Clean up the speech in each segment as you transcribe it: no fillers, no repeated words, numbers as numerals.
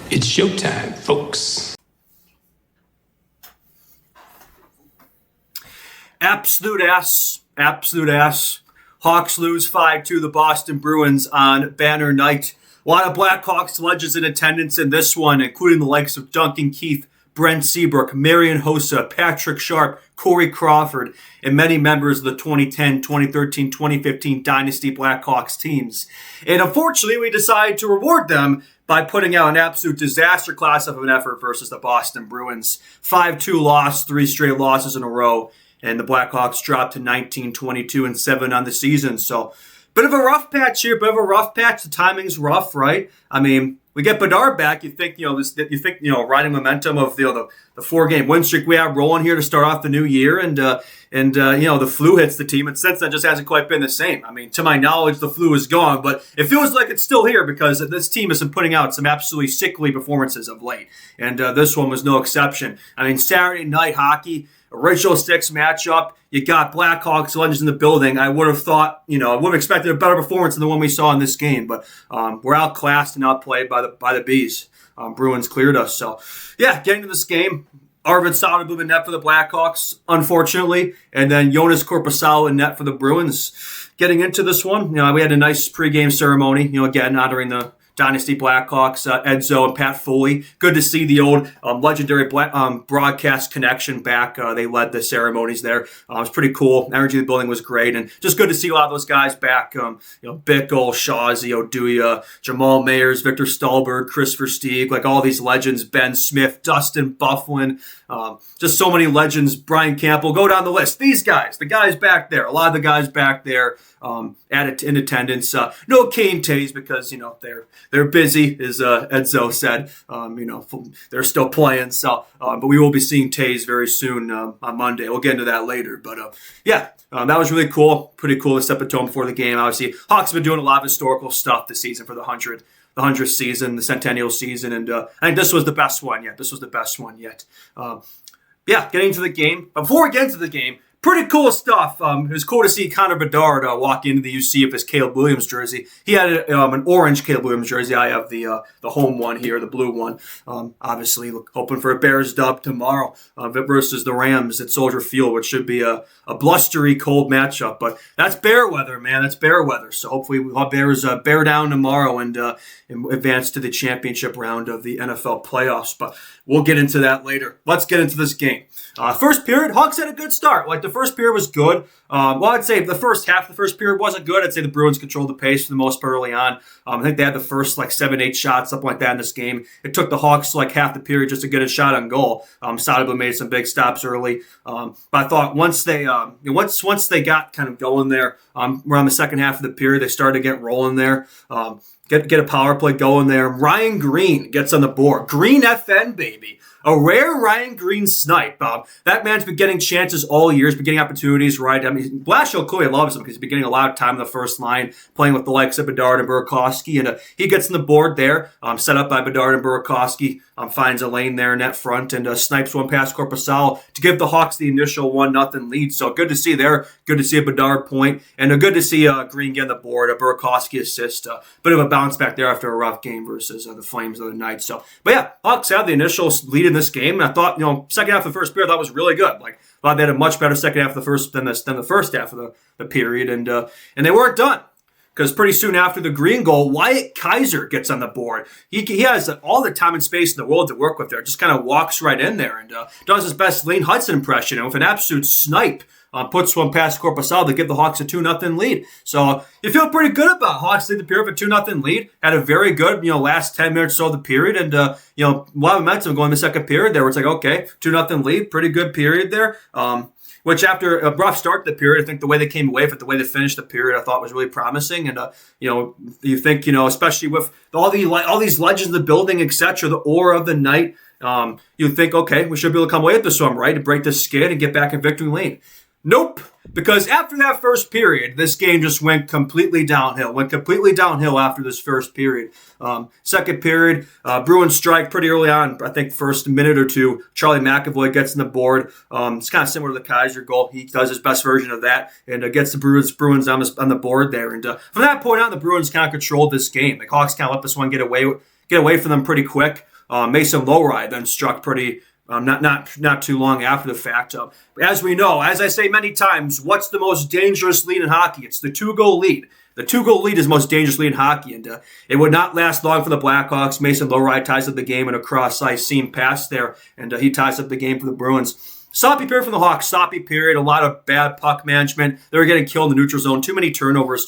It's showtime, folks. Absolute ass. Hawks lose 5-2 to the Boston Bruins on banner night. A lot of Blackhawks legends in attendance in this one, including the likes of Duncan Keith, Brent Seabrook, Marian Hossa, Patrick Sharp, Corey Crawford, and many members of the 2010, 2013, 2015 Dynasty Blackhawks teams. And unfortunately, we decided to reward them by putting out an absolute disaster class of an effort versus the Boston Bruins. 5-2 loss, 3 straight losses in a row, and the Blackhawks dropped to 19, 22, and 7 on the season. So, bit of a rough patch here, The timing's rough, right? I mean, we get Bedard back. You think, riding momentum of the 4-game win streak we have rolling here to start off the new year, and the flu hits the team, and since then just hasn't quite been the same. I mean, to my knowledge, the flu is gone, but it feels like it's still here because this team has been putting out some absolutely sickly performances of late, and this one was no exception. I mean, Saturday night hockey, original 6 matchup. You got Blackhawks legends in the building. I would have thought, I would have expected a better performance than the one we saw in this game, but we're outclassed and outplayed by the Bees. Bruins cleared us. So, yeah, getting to this game, Arvid Salmon moving net for the Blackhawks, unfortunately, and then Jonas Korpisalo in net for the Bruins. Getting into this one, we had a nice pregame ceremony, again, honoring the Dynasty Blackhawks, Edzo and Pat Foley. Good to see the old legendary broadcast connection back. They led the ceremonies there. It was pretty cool. Energy of the building was great, and just good to see a lot of those guys back. Bickle, Shawzy, Oduya, Jamal Mayers, Victor Stahlberg, Chris Versteeg, like all these legends, Ben Smith, Dustin Bufflin, just so many legends, Brian Campbell, go down the list. These guys, the guys back there, a lot of the guys back there in attendance. No Kane Tays because, they're busy, as Edzo said. They're still playing. So, but we will be seeing Tays very soon on Monday. We'll get into that later. But that was really cool. Pretty cool to step into him before the game. Obviously, Hawks have been doing a lot of historical stuff this season for the 100th season, the centennial season, and I think this was the best one yet. Getting into the game. But before we get into the game, pretty cool stuff. It was cool to see Connor Bedard walk into the UC of his Caleb Williams jersey. He had an orange Caleb Williams jersey. I have the home one here, the blue one. Obviously, hoping for a Bears dub tomorrow versus the Rams at Soldier Field, which should be a blustery, cold matchup. But that's bear weather, man. That's bear weather. So hopefully we'll have Bears bear down tomorrow and advance to the championship round of the NFL playoffs. But we'll get into that later. Let's get into this game. First period, Hawks had a good start. The first period was good. I'd say the first half of the first period wasn't good. I'd say the Bruins controlled the pace for the most part early on. I think they had the first 7-8 shots, something like that in this game. It took the Hawks half the period just to get a shot on goal. Soderblom made some big stops early. But I thought once they got kind of going there, around the second half of the period, they started to get rolling there. Get a power play going there. Ryan Green gets on the board. Green FN, baby. A rare Ryan Green snipe. That man's been getting chances all year. He's been getting opportunities, right? I mean, Blashill clearly loves him because he's been getting a lot of time in the first line, playing with the likes of Bedard and Burakovsky. And he gets on the board there, set up by Bedard and Burakovsky, finds a lane there in net front and snipes one past Korpisalo to give the Hawks the initial 1-0 lead. So good to see there. Good to see a Bedard point. And good to see Green get on the board, a Burakovsky assist. Bit of a bounce back there after a rough game versus the Flames the other night. So, but yeah, Hawks had the initial lead in this game, and I thought, second half of the first period, I thought was really good. I thought they had a much better second half of the first than the first half of the period, and they weren't done. Because pretty soon after the Green goal, Wyatt Kaiser gets on the board. He has all the time and space in the world to work with there. Just kind of walks right in there and does his best Lane Hudson impression, and with an absolute snipe, puts one past Korpisalo to give the Hawks a 2-0 lead. So you feel pretty good about Hawks lead the period with a 2-0 lead. Had a very good, last 10 minutes or so of the period. And, a lot of momentum going in the second period there where it's okay, 2-0 lead, pretty good period there. Which after a rough start to the period, I think the way they came away with it, the way they finished the period, I thought was really promising. And, you think, especially with all these legends of the building, etc., the aura of the night, you think, okay, we should be able to come away with this one, right, to break this skid and get back in victory lane. Nope. Because after that first period, this game just went completely downhill. After this first period. Second period, Bruins strike pretty early on. I think first minute or two, Charlie McAvoy gets on the board. It's kind of similar to the Kaiser goal. He does his best version of that and gets the Bruins on the board there. And from that point on, the Bruins kind of controlled this game. The Hawks kind of let this one get away from them pretty quick. Mason Lowry then struck pretty not too long after the fact. As we know, as I say many times, what's the most dangerous lead in hockey? It's the 2-goal lead. The 2-goal lead is the most dangerous lead in hockey, and it would not last long for the Blackhawks. Mason Lowry ties up the game in a cross-ice seam pass there, and he ties up the game for the Bruins. Sloppy period from the Hawks. Sloppy period. A lot of bad puck management. They were getting killed in the neutral zone. Too many turnovers.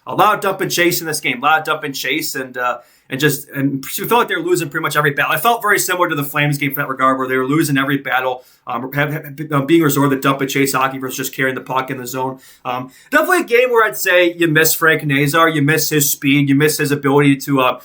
A lot of dump and chase in this game. A lot of dump and chase, and you felt like they were losing pretty much every battle. I felt very similar to the Flames game for that regard, where they were losing every battle, being resorted to dump and chase hockey versus just carrying the puck in the zone. Definitely a game where I'd say you miss Frank Nazar, you miss his speed, you miss his ability to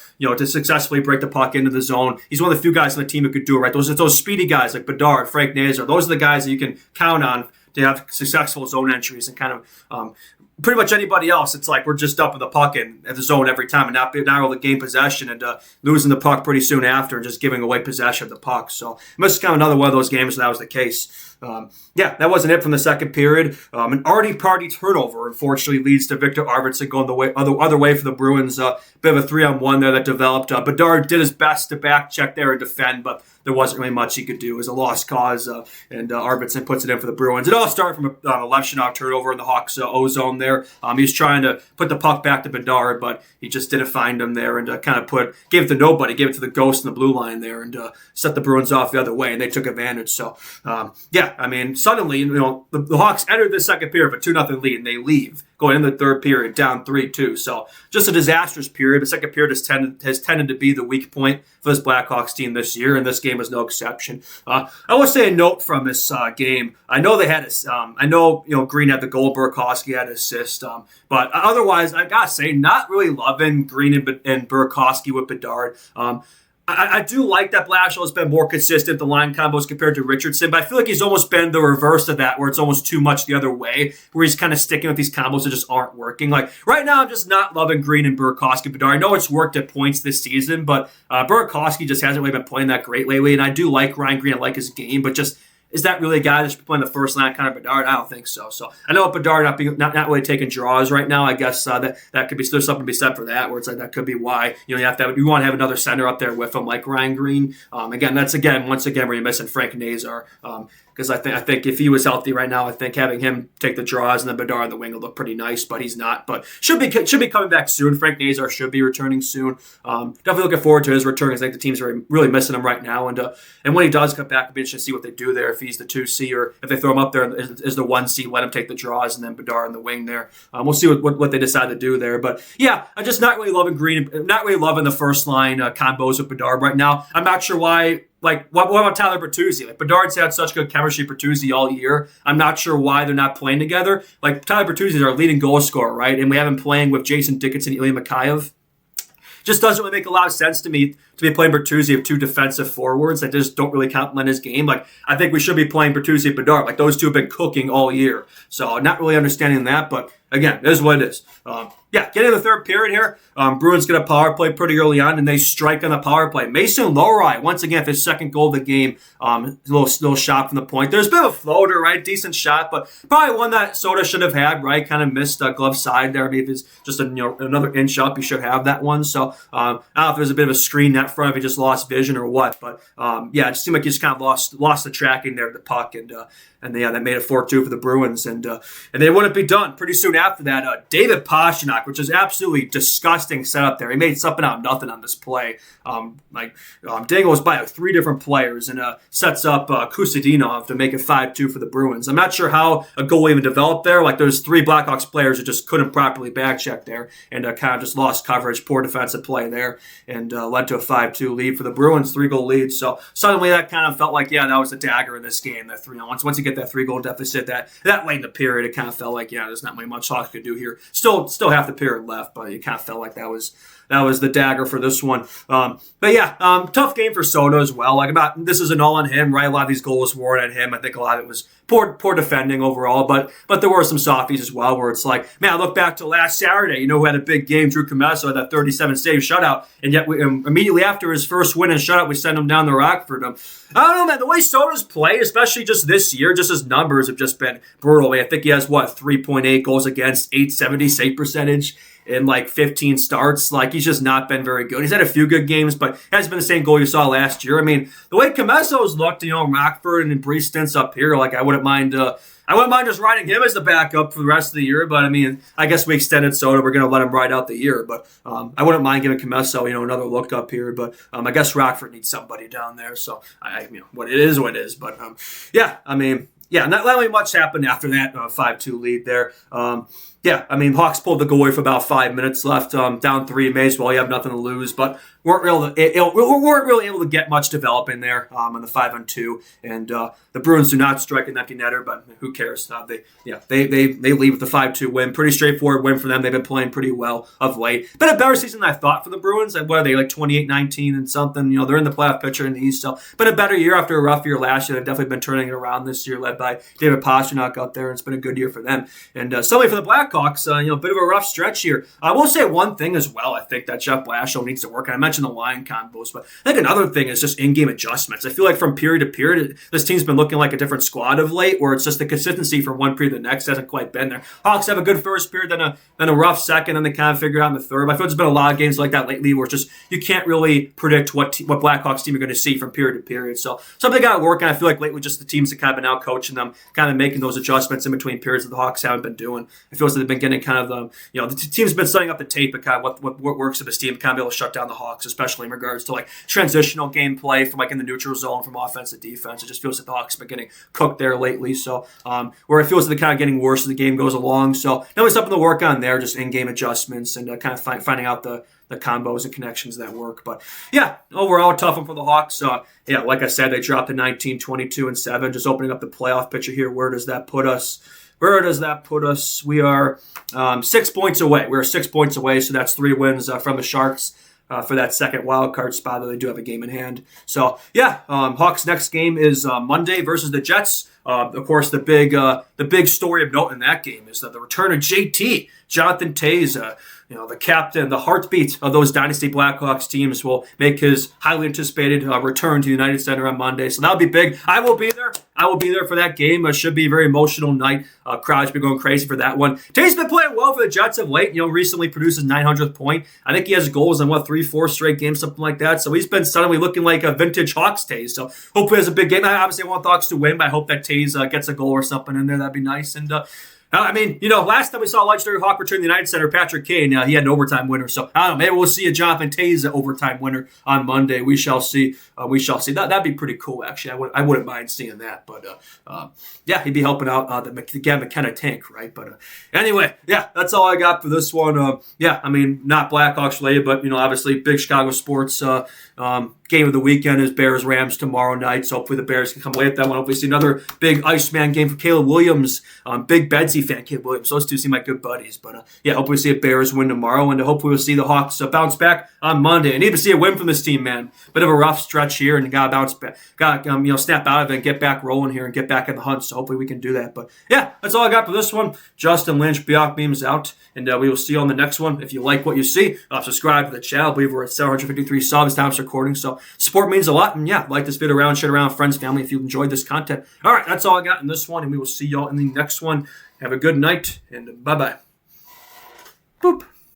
successfully break the puck into the zone. He's one of the few guys on the team who could do it, right? Those speedy guys like Bedard, Frank Nazar, those are the guys that you can count on to have successful zone entries, and kind of pretty much anybody else, it's like we're just dumping the puck in at the zone every time and not able to gain possession, and losing the puck pretty soon after and just giving away possession of the puck. So it must kind of another one of those games where that was the case. That wasn't it from the second period. An Artie Party turnover, unfortunately, leads to Victor Arvidsson going the other way for the Bruins. Bit of a 3-on-1 there that developed. Bedard did his best to back check there and defend, but there wasn't really much he could do. It was a lost cause, and Arvidsson puts it in for the Bruins. It all started from a Levchenov turnover in the Hawks' O-zone there. He was trying to put the puck back to Bedard, but he just didn't find him there, and gave it to nobody, gave it to the ghost in the blue line there, and set the Bruins off the other way, and they took advantage. So, suddenly, the Hawks entered the second period with a 2-0 lead, and they leave, going into the third period, down 3-2. So, just a disastrous period. The second period has tended to be the weak point for this Blackhawks team this year, and this game was no exception. I will say a note from this game. I know they had Green had the goal, Burakovsky had an assist, but otherwise, I gotta say, not really loving Green and Burakovsky with Bedard. I do like that Blashill has been more consistent at the line combos compared to Richardson, but I feel like he's almost been the reverse of that, where it's almost too much the other way, where he's kind of sticking with these combos that just aren't working. Like, right now, I'm just not loving Green and Burakovsky. Bedard, I know it's worked at points this season, but Burakovsky just hasn't really been playing that great lately, and I do like Ryan Green. I like his game, but just, is that really a guy that should be playing the first line kind of Bedard? I don't think so. So I know Bedard not really taking draws right now. I guess that could be, there's something to be said for that, where it's like that could be why you want to have another center up there with him like Ryan Green. Once again where you're missing Frank Nazar. Because I think if he was healthy right now, I think having him take the draws and then Bedard on the wing will look pretty nice, but he's not. But should be coming back soon. Frank Nazar should be returning soon. Definitely looking forward to his return, because I think the team's really missing him right now. And when he does come back, it'll be interesting to see what they do there, if he's the 2C or if they throw him up there as the 1C, let him take the draws, and then Bedard on the wing there. We'll see what they decide to do there. But yeah, I'm just not really loving Green, not really loving the first line combos with Bedard right now. I'm not sure why. Like, what about Tyler Bertuzzi? Like, Bedard's had such good chemistry with Bertuzzi all year. I'm not sure why they're not playing together. Like, Tyler Bertuzzi is our leading goal scorer, right? And we have him playing with Jason Dickinson and Ilya Mikheyev. Just doesn't really make a lot of sense to me to be playing Bertuzzi with two defensive forwards that just don't really complement his game. Like, I think we should be playing Bertuzzi and Bedard. Like, those two have been cooking all year. So, not really understanding that, but again, it is what it is. Getting in the third period here. Bruins get a power play pretty early on, and they strike on the power play. Mason Lowry, once again, for his second goal of the game. A little shot from the point. There's a bit of a floater, right? Decent shot, but probably one that Soda should have had, right? Kind of missed glove side there. Maybe if it's just another inch up, he should have that one. So, I don't know if there's a bit of a screen net front, if he just lost vision or what. But, it just seemed like he just kind of lost the tracking there of the puck, and that made it 4-2 for the Bruins, and they wouldn't be done. Pretty soon after that, David Pastrnak, which is absolutely disgusting setup there. He made something out of nothing on this play. Dangles by 3 different players and sets up Kusadinov to make it 5-2 for the Bruins. I'm not sure how a goal even developed there. Like, there's 3 Blackhawks players who just couldn't properly back check there, and kind of just lost coverage, poor defensive play there, and led to a 5-2 lead for the Bruins, 3-goal lead. So suddenly that kind of felt like, that was the dagger in this game, that 3-0. Once you get that 3-goal deficit, that late in the period, it kind of felt like, there's not really much Hawks could do here. Still half the period left, but it kind of felt like that was the dagger for this one. Tough game for Soda as well. This isn't all on him, right? A lot of these goals were on him. I think a lot of it was poor defending overall, but there were some softies as well, where it's like, man, I look back to last Saturday, who had a big game, Drew Commesso, had that 37-save shutout, and yet immediately after his first win in shutout, we sent him down the Rockford. I don't know, man. The way Soda's played, especially just this year, just his numbers have just been brutal. I think he has, 3.8 goals against, 870 save percentage. in like 15 starts. Like, he's just not been very good. He's had a few good games, but it hasn't been the same goal you saw last year. I mean, the way Comeso's looked, Rockford and Bree stints up here, like, I wouldn't mind just riding him as the backup for the rest of the year, but I mean, I guess we extended Soda. We're going to let him ride out the year, but I wouldn't mind giving Comeso, another look up here. But I guess Rockford needs somebody down there, so what it is, But not really much happened after that 5-2 lead there. Hawks pulled the goalie for about 5 minutes left, down 3. May as well. You have nothing to lose, but weren't really able to get much developing there on the 5-on-2. And the Bruins do not strike an empty netter, but who cares? They leave with the 5-2 win. Pretty straightforward win for them. They've been playing pretty well of late. Been a better season than I thought for the Bruins. What are they, like 28-19 and something? They're in the playoff picture in the East. So been a better year after a rough year last year. They've definitely been turning it around this year, led by David Pastrnak out there. It's been a good year for them. And suddenly for the Blackhawks, a bit of a rough stretch here. I will say one thing as well. I think that Jeff Blashill needs to work on. I mentioned the line combos, but I think another thing is just in-game adjustments. I feel like from period to period, this team's been looking like a different squad of late, where it's just the consistency from one period to the next hasn't quite been there. Hawks have a good first period, then a rough second, and they kind of figure out in the third. But I feel there's been a lot of games like that lately where it's just you can't really predict what Blackhawks team you're going to see from period to period. So something got to work, and I feel like lately just the teams that kind of been out coaching them, kind of making those adjustments in between periods that the Hawks haven't been doing. It feels like they've been getting kind of the team's been setting up the tape of kind of what works for this team, kind of be able to shut down the Hawks, especially in regards to like transitional gameplay from like in the neutral zone from offense to defense. It just feels like the Hawks have been getting cooked there lately. So where it feels like they're kind of getting worse as the game goes along. So definitely something to work on there, just in-game adjustments and kind of finding out the combos and connections that work. But overall tough one for the Hawks. Like I said, they dropped to 19, 22, and 7, just opening up the playoff picture here. Where does that put us? We are 6 points away. We're 6 points away, so that's 3 wins from the Sharks for that second wild card spot. Though they do have a game in hand. So Hawks' next game is Monday versus the Jets. Of course, the big story of note in that game is that the return of JT, Jonathan Toews, the captain, the heartbeat of those Dynasty Blackhawks teams, will make his highly anticipated return to the United Center on Monday. So that'll be big. I will be there. For that game. It should be a very emotional night. Crowd's been going crazy for that one. Toews been playing well for the Jets of late. Recently produced his 900th point. I think he has goals in 3-4 straight games, something like that. So he's been suddenly looking like a vintage Hawks Toews. So hopefully it's a big game. I obviously want the Hawks to win, but I hope that Toews gets a goal or something in there. That'd be nice. And last time we saw a legendary Hawk return to the United Center, Patrick Kane, he had an overtime winner. So, I don't know, maybe we'll see a Jonathan Toews overtime winner on Monday. We shall see. That'd be pretty cool, actually. I wouldn't mind seeing that. But, he'd be helping out the McKenna tank, right? But anyway, that's all I got for this one. Not Blackhawks related, but, obviously big Chicago sports game of the weekend is Bears-Rams tomorrow night. So hopefully the Bears can come away with that one. Hopefully see another big Iceman game for Caleb Williams. Big Bedsy fan, Caleb Williams. Those two seem like good buddies. But hopefully see a Bears win tomorrow. And hopefully we'll see the Hawks bounce back on Monday. I need to see a win from this team, man. Bit of a rough stretch here, and you got to bounce back. Got snap out of it and get back rolling here and get back in the hunt. So hopefully we can do that. But that's all I got for this one. Justin Lynch, Bjork Beams out. And we will see you on the next one. If you like what you see, subscribe to the channel. I believe we're at 753 subs. Time's recording. So support means a lot. And like this video around, share it around, friends, family, if you enjoyed this content. All right, that's all I got in this one. And we will see y'all in the next one. Have a good night, and bye-bye. Boop.